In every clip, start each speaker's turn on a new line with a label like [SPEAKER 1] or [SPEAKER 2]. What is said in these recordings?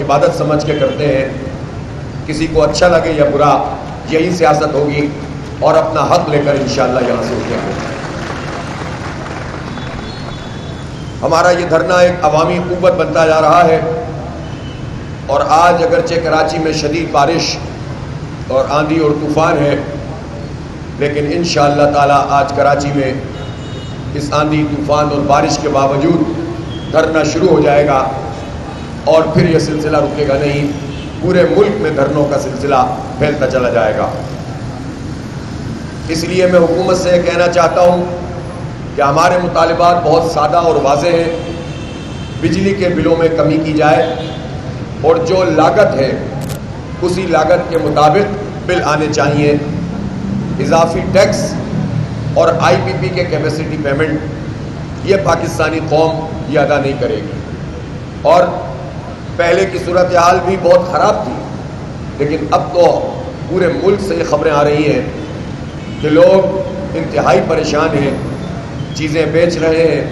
[SPEAKER 1] عبادت سمجھ کے کرتے ہیں. کسی کو اچھا لگے یا برا، یہی سیاست ہوگی اور اپنا حق لے کر انشاءاللہ یہاں سے اٹھیں گے. ہمارا یہ دھرنا ایک عوامی قوت بنتا جا رہا ہے، اور آج اگرچہ کراچی میں شدید بارش اور آندھی اور طوفان ہے، لیکن انشاءاللہ تعالی آج کراچی میں اس آندھی طوفان اور بارش کے باوجود دھرنا شروع ہو جائے گا، اور پھر یہ سلسلہ رکے گا نہیں. پورے ملک میں دھرنوں کا سلسلہ پھیلتا چلا جائے گا. اس لیے میں حکومت سے یہ کہنا چاہتا ہوں کہ ہمارے مطالبات بہت سادہ اور واضح ہیں. بجلی کے بلوں میں کمی کی جائے، اور جو لاگت ہے اسی لاگت کے مطابق بل آنے چاہیے. اضافی ٹیکس اور آئی پی پی کے کیپیسٹی پیمنٹ یہ پاکستانی قوم یہ ادا نہیں کرے گی. اور پہلے کی صورتحال بھی بہت خراب تھی، لیکن اب تو پورے ملک سے یہ خبریں آ رہی ہیں کہ لوگ انتہائی پریشان ہیں، چیزیں بیچ رہے ہیں،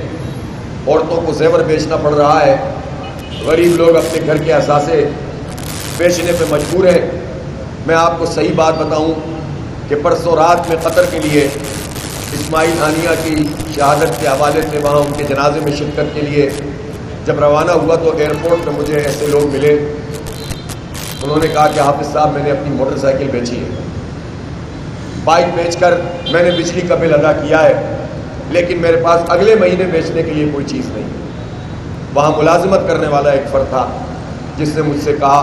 [SPEAKER 1] عورتوں کو زیور بیچنا پڑ رہا ہے، غریب لوگ اپنے گھر کے اثاثے بیچنے پہ مجبور ہیں. میں آپ کو صحیح بات بتاؤں کہ پرسوں رات میں قطر کے لیے اسماعیل ہانیہ کی شہادت کے حوالے سے وہاں ان کے جنازے میں شرکت کے لیے جب روانہ ہوا تو ایئرپورٹ پہ مجھے ایسے لوگ ملے. انہوں نے کہا کہ حافظ صاحب میں نے اپنی موٹر سائیکل بیچی ہے، بائک بیچ کر میں نے بجلی کا بل ادا کیا ہے، لیکن میرے پاس اگلے مہینے بیچنے کے لیے کوئی چیز نہیں. وہاں ملازمت کرنے والا ایک فرد تھا جس نے مجھ سے کہا،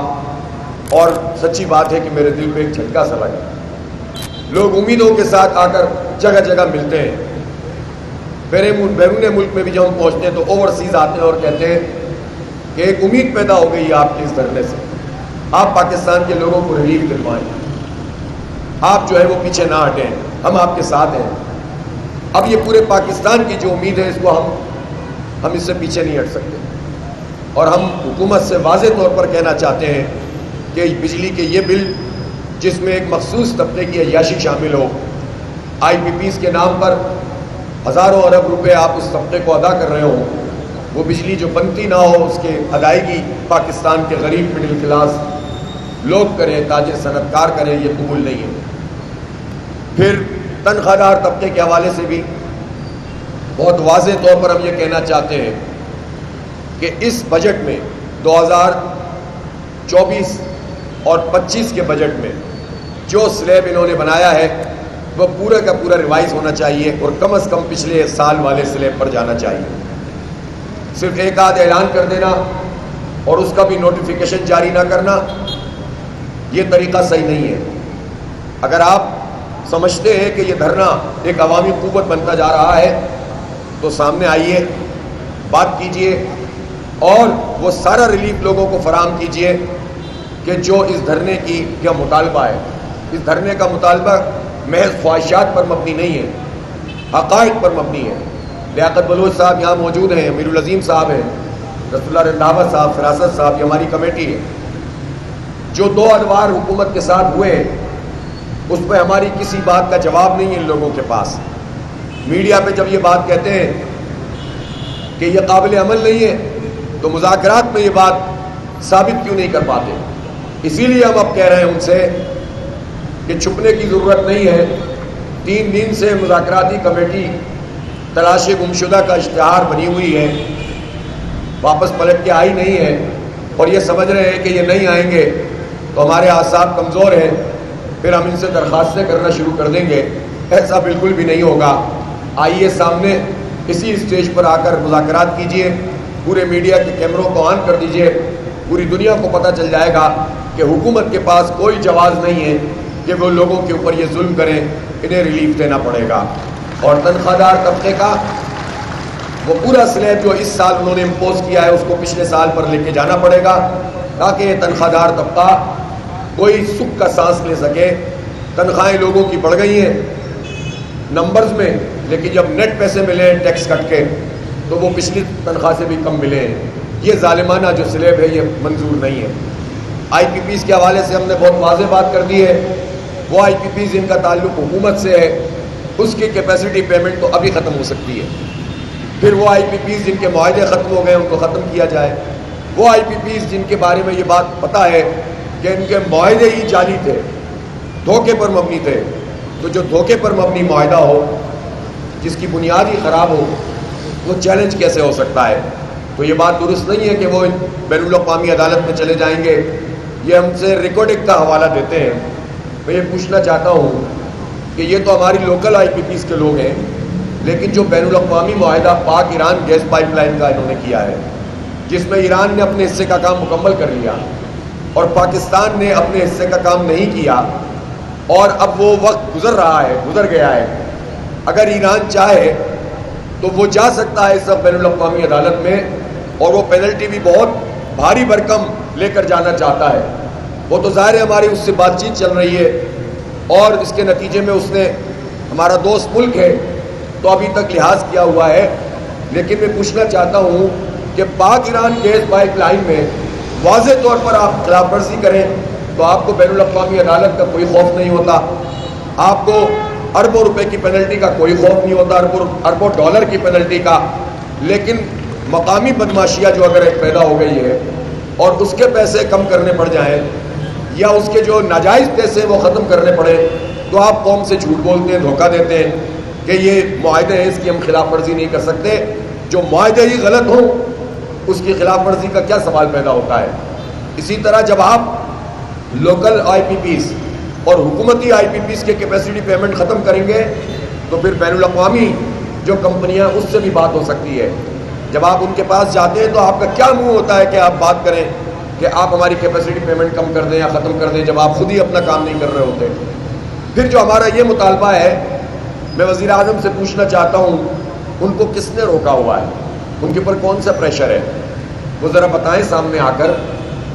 [SPEAKER 1] اور سچی بات ہے کہ میرے دل پہ ایک جھٹکا سا لگا. لوگ امیدوں کے ساتھ آ کر جگہ جگہ ملتے ہیں. بیرون ملک میں بھی جب ہم پہنچتے ہیں تو اوورسیز آتے ہیں اور کہتے ہیں کہ ایک امید پیدا ہو گئی ہے آپ کے اس دھرنے سے، آپ پاکستان کے لوگوں کو ریلیف دلوائیں، آپ جو ہے وہ پیچھے نہ ہٹیں، ہم آپ کے ساتھ ہیں. اب یہ پورے پاکستان کی جو امید ہے اس کو ہم اس سے پیچھے نہیں ہٹ سکتے. اور ہم حکومت سے واضح طور پر کہنا چاہتے ہیں کہ بجلی کے یہ بل جس میں ایک مخصوص طبقے کی عیاشی شامل ہو، آئی پی پیز کے نام پر ہزاروں ارب روپے آپ اس طبقے کو ادا کر رہے ہوں، وہ بجلی جو بنتی نہ ہو اس کے ادائیگی پاکستان کے غریب مڈل کلاس لوگ کریں، تاجر صنعت کار کریں، یہ قبول نہیں ہے. پھر تنخواہ دار طبقے کے حوالے سے بھی بہت واضح طور پر ہم یہ کہنا چاہتے ہیں کہ اس بجٹ میں 2024 اور 25 کے بجٹ میں جو سلیب انہوں نے بنایا ہے وہ پورا کا پورا ریوائز ہونا چاہیے، اور کم از کم پچھلے سال والے سلیب پر جانا چاہیے. صرف ایک آدھ اعلان کر دینا اور اس کا بھی نوٹیفیکیشن جاری نہ کرنا، یہ طریقہ صحیح نہیں ہے. اگر آپ سمجھتے ہیں کہ یہ دھرنا ایک عوامی قوت بنتا جا رہا ہے تو سامنے آئیے، بات کیجئے، اور وہ سارا ریلیف لوگوں کو فراہم کیجئے کہ جو اس دھرنے کی کیا مطالبہ ہے. اس دھرنے کا مطالبہ محض خواہشات پر مبنی نہیں ہے، حقائق پر مبنی ہے. لیاقت بلوچ صاحب یہاں موجود ہیں، امیر العظیم صاحب ہیں، رسول اللہ رنداوت صاحب، فراست صاحب، یہ ہماری کمیٹی ہے. جو 2 ادوار حکومت کے ساتھ ہوئے اس پہ ہماری کسی بات کا جواب نہیں ہے ان لوگوں کے پاس. میڈیا پہ جب یہ بات کہتے ہیں کہ یہ قابل عمل نہیں ہے تو مذاکرات میں یہ بات ثابت کیوں نہیں کر پاتے؟ اسی لیے ہم اب کہہ رہے ہیں ان سے کہ چھپنے کی ضرورت نہیں ہے. 3 دن سے مذاکراتی کمیٹی تلاش گمشدہ کا اشتہار بنی ہوئی ہے، واپس پلٹ کے آئی نہیں ہے، اور یہ سمجھ رہے ہیں کہ یہ نہیں آئیں گے تو ہمارے اعصاب کمزور ہیں، پھر ہم ان سے درخواستیں کرنا شروع کر دیں گے. ایسا بالکل بھی نہیں ہوگا. آئیے سامنے اسی اسٹیج پر آ کر مذاکرات کیجئے، پورے میڈیا کے کیمروں کو آن کر دیجئے، پوری دنیا کو پتہ چل جائے گا کہ حکومت کے پاس کوئی جواز نہیں ہے کہ وہ لوگوں کے اوپر یہ ظلم کریں. انہیں ریلیف دینا پڑے گا. اور تنخواہ دار طبقے کا وہ پورا سلیب جو اس سال انہوں نے امپوز کیا ہے اس کو پچھلے سال پر لے کے جانا پڑے گا، تاکہ یہ تنخواہ دار طبقہ کوئی سکھ کا سانس لے سکے. تنخواہیں لوگوں کی بڑھ گئی ہیں نمبرز میں، لیکن جب نیٹ پیسے ملے ہیں ٹیکس کٹ کے تو وہ پچھلی تنخواہ سے بھی کم ملے ہیں. یہ ظالمانہ جو سلیب ہے یہ منظور نہیں ہے. آئی پی پیز کے حوالے سے ہم نے بہت واضح بات کر دی ہے. وہ آئی پی پیز جن کا تعلق حکومت سے ہے اس کی کیپیسٹی پیمنٹ تو ابھی ختم ہو سکتی ہے. پھر وہ آئی پی پیز جن کے معاہدے ختم ہو گئے ان کو ختم کیا جائے. وہ آئی پی پیز جن کے بارے میں یہ بات پتہ ہے کہ ان کے معاہدے ہی جعلی تھے، دھوکے پر مبنی تھے، تو جو دھوکے پر مبنی معاہدہ ہو جس کی بنیاد ہی خراب ہو وہ چیلنج کیسے ہو سکتا ہے؟ تو یہ بات درست نہیں ہے کہ وہ بین الاقوامی عدالت میں چلے جائیں گے۔ یہ ہم سے ریکارڈنگ کا حوالہ دیتے ہیں۔ میں یہ پوچھنا چاہتا ہوں کہ یہ تو ہماری لوکل آئی پی پیز کے لوگ ہیں، لیکن جو بین الاقوامی معاہدہ پاک ایران گیس پائپ لائن کا انہوں نے کیا ہے، جس میں ایران نے اپنے حصے کا کام مکمل کر لیا اور پاکستان نے اپنے حصے کا کام نہیں کیا، اور اب وہ وقت گزر گیا ہے۔ اگر ایران چاہے تو وہ جا سکتا ہے اس بین الاقوامی عدالت میں، اور وہ پینلٹی بھی بہت بھاری بھرکم لے کر جانا چاہتا ہے۔ وہ تو ظاہر ہے ہماری اس سے بات چیت چل رہی ہے، اور اس کے نتیجے میں اس نے، ہمارا دوست ملک ہے تو ابھی تک لحاظ کیا ہوا ہے، لیکن میں پوچھنا چاہتا ہوں کہ پاک ایران گیس پائپ لائن میں واضح طور پر آپ خلاف ورزی کریں تو آپ کو بین الاقوامی عدالت کا کوئی خوف نہیں ہوتا، آپ کو اربوں روپے کی پینلٹی کا کوئی خوف نہیں ہوتا، اربوں ڈالر کی پینلٹی کا۔ لیکن مقامی بدماشیاں جو اگر ایک پیدا ہو گئی ہے اور اس کے پیسے کم کرنے پڑ جائیں یا اس کے جو ناجائز پیسے وہ ختم کرنے پڑے تو آپ قوم سے جھوٹ بولتے ہیں، دھوکہ دیتے ہیں کہ یہ معاہدے ہیں، اس کی ہم خلاف ورزی نہیں کر سکتے۔ جو معاہدے ہی غلط ہوں اس کی خلاف ورزی کا کیا سوال پیدا ہوتا ہے؟ اسی طرح جب آپ لوکل آئی پی پیز اور حکومتی آئی پی پیز کے کیپیسٹی پیمنٹ ختم کریں گے تو پھر بین الاقوامی جو کمپنیاں اس سے بھی بات ہو سکتی ہے۔ جب آپ ان کے پاس جاتے ہیں تو آپ کا کیا منہ ہوتا ہے کہ آپ بات کریں کہ آپ ہماری کیپیسٹی پیمنٹ کم کر دیں یا ختم کر دیں، جب آپ خود ہی اپنا کام نہیں کر رہے ہوتے؟ پھر جو ہمارا یہ مطالبہ ہے، میں وزیر اعظم سے پوچھنا چاہتا ہوں ان کو کس نے روکا ہوا ہے؟ ان کے اوپر کون سا پریشر ہے؟ وہ ذرا بتائیں سامنے آ کر۔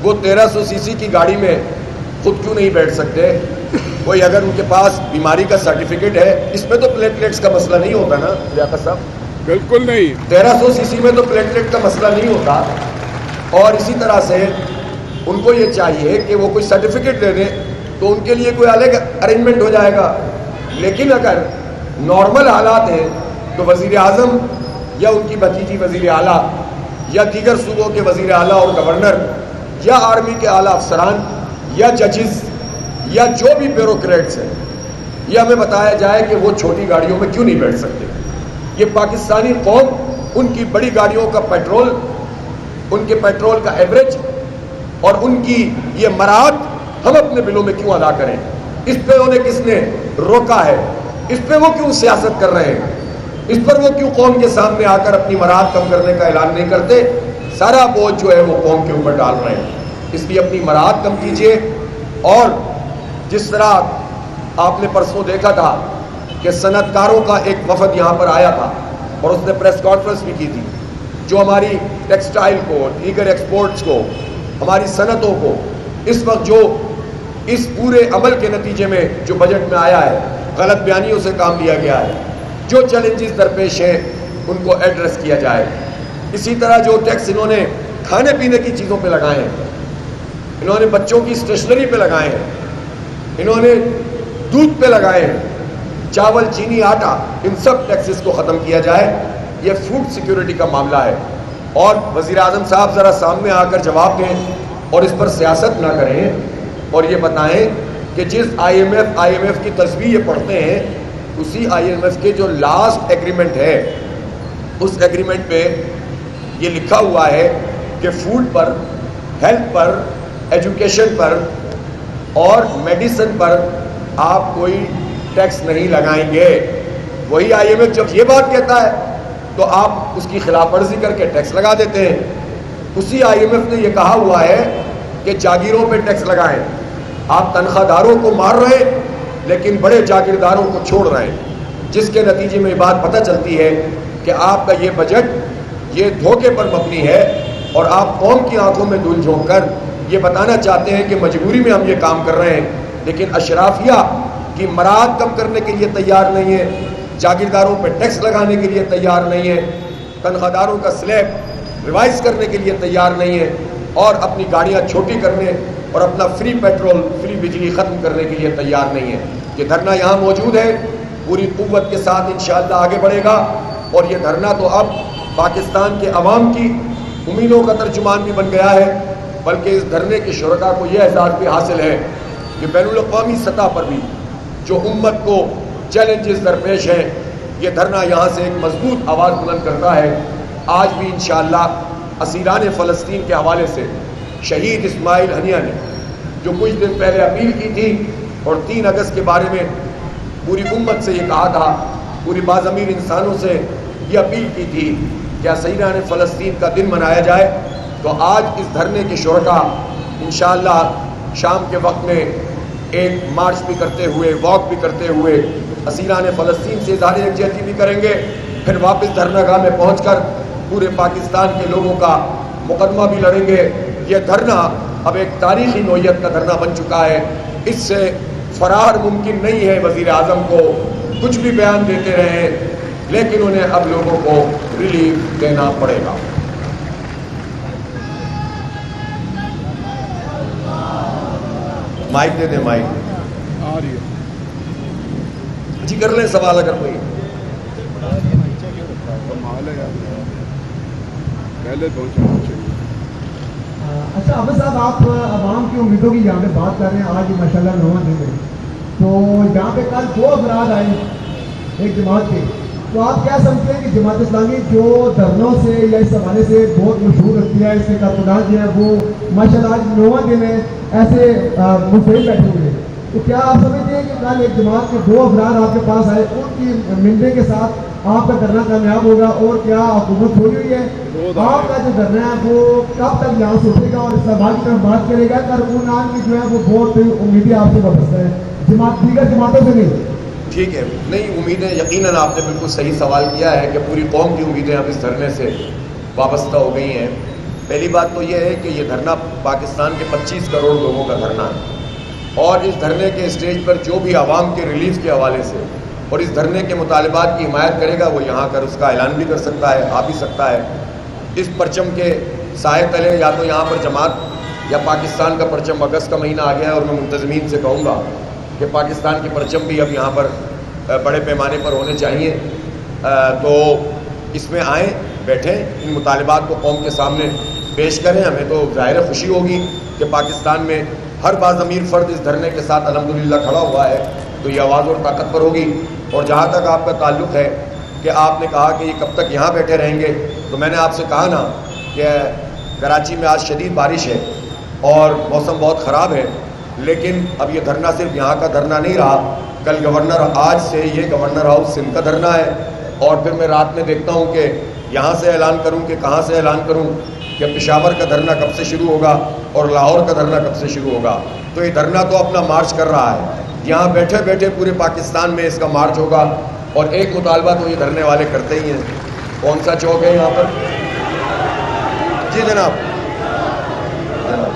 [SPEAKER 1] وہ 1300 سی سی کی گاڑی میں خود کیوں نہیں بیٹھ سکتے؟ کوئی اگر ان کے پاس بیماری کا سرٹیفکیٹ ہے، اس میں تو پلیٹلیٹس کا مسئلہ نہیں ہوتا نا لیاقت صاحب؟
[SPEAKER 2] بالکل نہیں۔
[SPEAKER 1] 1300 سی سی میں تو پلیٹلیٹ کا مسئلہ نہیں ہوتا۔ اور اسی طرح سے ان کو یہ چاہیے کہ وہ کوئی سرٹیفکیٹ دے دیں تو ان کے لیے کوئی الگ ارینجمنٹ ہو جائے گا۔ لیکن اگر نارمل حالات ہیں تو وزیر اعظم یا ان کی بھتیجی وزیر اعلیٰ یا دیگر صوبوں کے وزیر اعلیٰ اور گورنر یا آرمی کے اعلیٰ افسران یا ججز یا جو بھی بیوروکریٹس ہیں، یہ ہمیں بتایا جائے کہ وہ چھوٹی گاڑیوں میں کیوں نہیں بیٹھ سکتے۔ یہ پاکستانی قوم ان کی بڑی گاڑیوں کا پیٹرول، ان کے پیٹرول کا ایوریج اور ان کی یہ مراعات ہم اپنے بلوں میں کیوں ادا کریں؟ اس پہ انہیں کس نے روکا ہے؟ اس پہ وہ کیوں سیاست کر رہے ہیں؟ اس پر وہ کیوں قوم کے سامنے آ کر اپنی مراعات کم کرنے کا اعلان نہیں کرتے؟ سارا بوجھ جو ہے وہ قوم کے اوپر ڈال رہے ہیں۔ اس لیے اپنی مراعات کم کیجیے۔ اور جس طرح آپ نے پرسوں دیکھا تھا کہ صنعت کاروں کا ایک وفد یہاں پر آیا تھا اور اس نے پریس کانفرنس بھی کی تھی، جو ہماری ٹیکسٹائل کو، دیگر ایکسپورٹس کو، ہماری صنعتوں کو اس وقت جو اس پورے عمل کے نتیجے میں جو بجٹ میں آیا ہے، غلط بیانیوں سے کام لیا گیا ہے، جو چیلنجز درپیش ہیں ان کو ایڈریس کیا جائے۔ اسی طرح جو ٹیکس انہوں نے کھانے پینے کی چیزوں پہ لگائے ہیں، انہوں نے بچوں کی اسٹیشنری پہ لگائے ہیں، انہوں نے دودھ پہ لگائے ہیں، چاول، چینی، آٹا، ان سب ٹیکسز کو ختم کیا جائے۔ یہ فوڈ سیکیورٹی کا معاملہ ہے۔ اور وزیر اعظم صاحب ذرا سامنے آ کر جواب دیں اور اس پر سیاست نہ کریں، اور یہ بتائیں کہ جس آئی ایم ایف کی تصویر یہ پڑھتے ہیں، اسی آئی ایم ایف کے جو لاسٹ ایگریمنٹ ہے، اس ایگریمنٹ پہ یہ لکھا ہوا ہے کہ فوڈ پر، ہیلتھ پر، ایجوکیشن پر اور میڈیسن پر آپ کوئی ٹیکس نہیں لگائیں گے۔ وہی آئی ایم ایف جب یہ بات کہتا ہے تو آپ اس کی خلاف ورزی کر کے ٹیکس لگا دیتے ہیں۔ اسی آئی ایم ایف نے یہ کہا ہوا ہے کہ جاگیروں پہ ٹیکس لگائیں۔ آپ تنخواہ داروں کو مار رہے ہیں لیکن بڑے جاگیرداروں کو چھوڑ رہے ہیں، جس کے نتیجے میں یہ بات پتہ چلتی ہے کہ آپ کا یہ بجٹ یہ دھوکے پر مبنی ہے، اور آپ قوم کی آنکھوں میں دھول جھونک کر یہ بتانا چاہتے ہیں کہ مجبوری میں ہم یہ کام کر رہے ہیں، لیکن اشرافیہ کی مراعات کم کرنے کے لیے تیار نہیں ہے، جاگیرداروں پہ ٹیکس لگانے کے لیے تیار نہیں ہے، تنخواہ داروں کا سلیب ریوائز کرنے کے لیے تیار نہیں ہے، اور اپنی گاڑیاں چھوٹی کرنے اور اپنا فری پیٹرول، فری بجلی ختم کرنے کے لیے تیار نہیں ہے۔ یہ دھرنا یہاں موجود ہے، پوری قوت کے ساتھ انشاءاللہ آگے بڑھے گا، اور یہ دھرنا تو اب پاکستان کے عوام کی امیدوں کا ترجمان بھی بن گیا ہے، بلکہ اس دھرنے کے شرکاء کو یہ احساس بھی حاصل ہے کہ بین الاقوامی سطح پر بھی جو امت کو چیلنجز درپیش ہیں، یہ دھرنا یہاں سے ایک مضبوط آواز بلند کرتا ہے۔ آج بھی انشاءاللہ اسیران فلسطین کے حوالے سے شہید اسماعیل ہنیہ نے جو کچھ دن پہلے اپیل کی تھی اور 3 اگست کے بارے میں پوری امت سے یہ کہا تھا، پوری باضمیر انسانوں سے یہ اپیل کی تھی کہ اسیران فلسطین کا دن منایا جائے، تو آج اس دھرنے کے شرکاء انشاءاللہ شام کے وقت میں ایک مارچ بھی کرتے ہوئے، واک بھی کرتے ہوئے اسیران فلسطین سے اظہار یکجہتی بھی کریں گے، پھر واپس دھرنا گاہ میں پہنچ کر پورے پاکستان کے لوگوں کا مقدمہ بھی لڑیں گے۔ یہ دھرنا اب ایک تاریخی نوعیت کا دھرنا بن چکا ہے، اس سے فرار ممکن نہیں ہے۔ وزیر اعظم کو کچھ بھی بیان دیتے رہے لیکن انہیں اب لوگوں کو ریلیف دینا پڑے گا۔ مائک دے دیں، مائک
[SPEAKER 2] آ رہی ہے
[SPEAKER 1] جی، کر لیں سوال اگر کوئی۔
[SPEAKER 2] پہلے پہنچنا چاہیے۔
[SPEAKER 3] اچھا عابد صاحب، آپ عوام کی امیدوں کی یہاں پہ بات کر رہے ہیں، آج ماشاءاللہ 9واں دن ہے، تو یہاں پہ کل 2 افراد آئے ایک جماعت کے، تو آپ کیا سمجھتے ہیں کہ جماعت اسلامی جو دھرنوں سے یا اس حوالے سے بہت مشہور رکھتی ہے، اس کے کارکنان جو ہے وہ ماشاءاللہ آج 9واں دن ہے ایسے مستعد بیٹھے ہوئے ہیں، تو کیا آپ سمجھتے ہیں کہ کل ایک جماعت کے 2 افراد آپ کے پاس آئے، ان کی ملنے کے ساتھ آپ کا دھرنا کامیاب ہوگا؟ اور کیا حکومت چھوڑی ہوئی ہے؟ آپ کا جو دھرنا ہے وہ کب تک یہاں سے اٹھے گا اور اسلام آباد کی طرف بات کرے گا؟ کارکنان کی جو ہے وہ بہت امیدیں آپ سے وابستہ ہے، دیگر جماعتوں سے نہیں۔
[SPEAKER 1] ٹھیک ہے، نہیں امیدیں یقیناً آپ نے بالکل صحیح سوال کیا ہے کہ پوری قوم کی امیدیں اب اس دھرنے سے وابستہ ہو گئی ہیں۔ پہلی بات تو یہ ہے کہ یہ دھرنا پاکستان کے 25 کروڑ لوگوں کا دھرنا ہے، اور اس دھرنے کے اسٹیج پر جو بھی عوام کے ریلیف کے حوالے سے اور اس دھرنے کے مطالبات کی حمایت کرے گا، وہ یہاں کر اس کا اعلان بھی کر سکتا ہے، آ بھی سکتا ہے۔ اس پرچم کے سائے تلے یا تو یہاں پر جماعت یا پاکستان کا پرچم، اگست کا مہینہ آ گیا ہے اور میں منتظمین سے کہوں گا کہ پاکستان کے پرچم بھی اب یہاں پر بڑے پیمانے پر ہونے چاہیے، تو اس میں آئیں، بیٹھیں، ان مطالبات کو قوم کے سامنے پیش کریں۔ ہمیں تو ظاہر خوشی ہوگی کہ پاکستان میں ہر باضمیر فرد اس دھرنے کے ساتھ الحمدللہ کھڑا ہوا ہے، تو یہ آواز اور طاقتور ہوگی۔ اور جہاں تک آپ کا تعلق ہے کہ آپ نے کہا کہ یہ کب تک یہاں بیٹھے رہیں گے، تو میں نے آپ سے کہا نا کہ کراچی میں آج شدید بارش ہے اور موسم بہت خراب ہے، لیکن اب یہ دھرنا صرف یہاں کا دھرنا نہیں رہا، کل آج سے یہ گورنر ہاؤس سندھ کا دھرنا ہے، اور پھر میں رات میں دیکھتا ہوں کہ یہاں سے اعلان کروں کہ کہاں سے اعلان کروں کہ پشاور کا دھرنا کب سے شروع ہوگا اور لاہور کا دھرنا کب سے شروع ہوگا۔ تو یہ دھرنا تو اپنا مارچ کر رہا ہے، یہاں بیٹھے بیٹھے پورے پاکستان میں اس کا مارچ ہوگا، اور ایک مطالبہ تو یہ دھرنے والے کرتے ہی ہیں۔ کون سا چوک ہے یہاں پر؟ جی جناب۔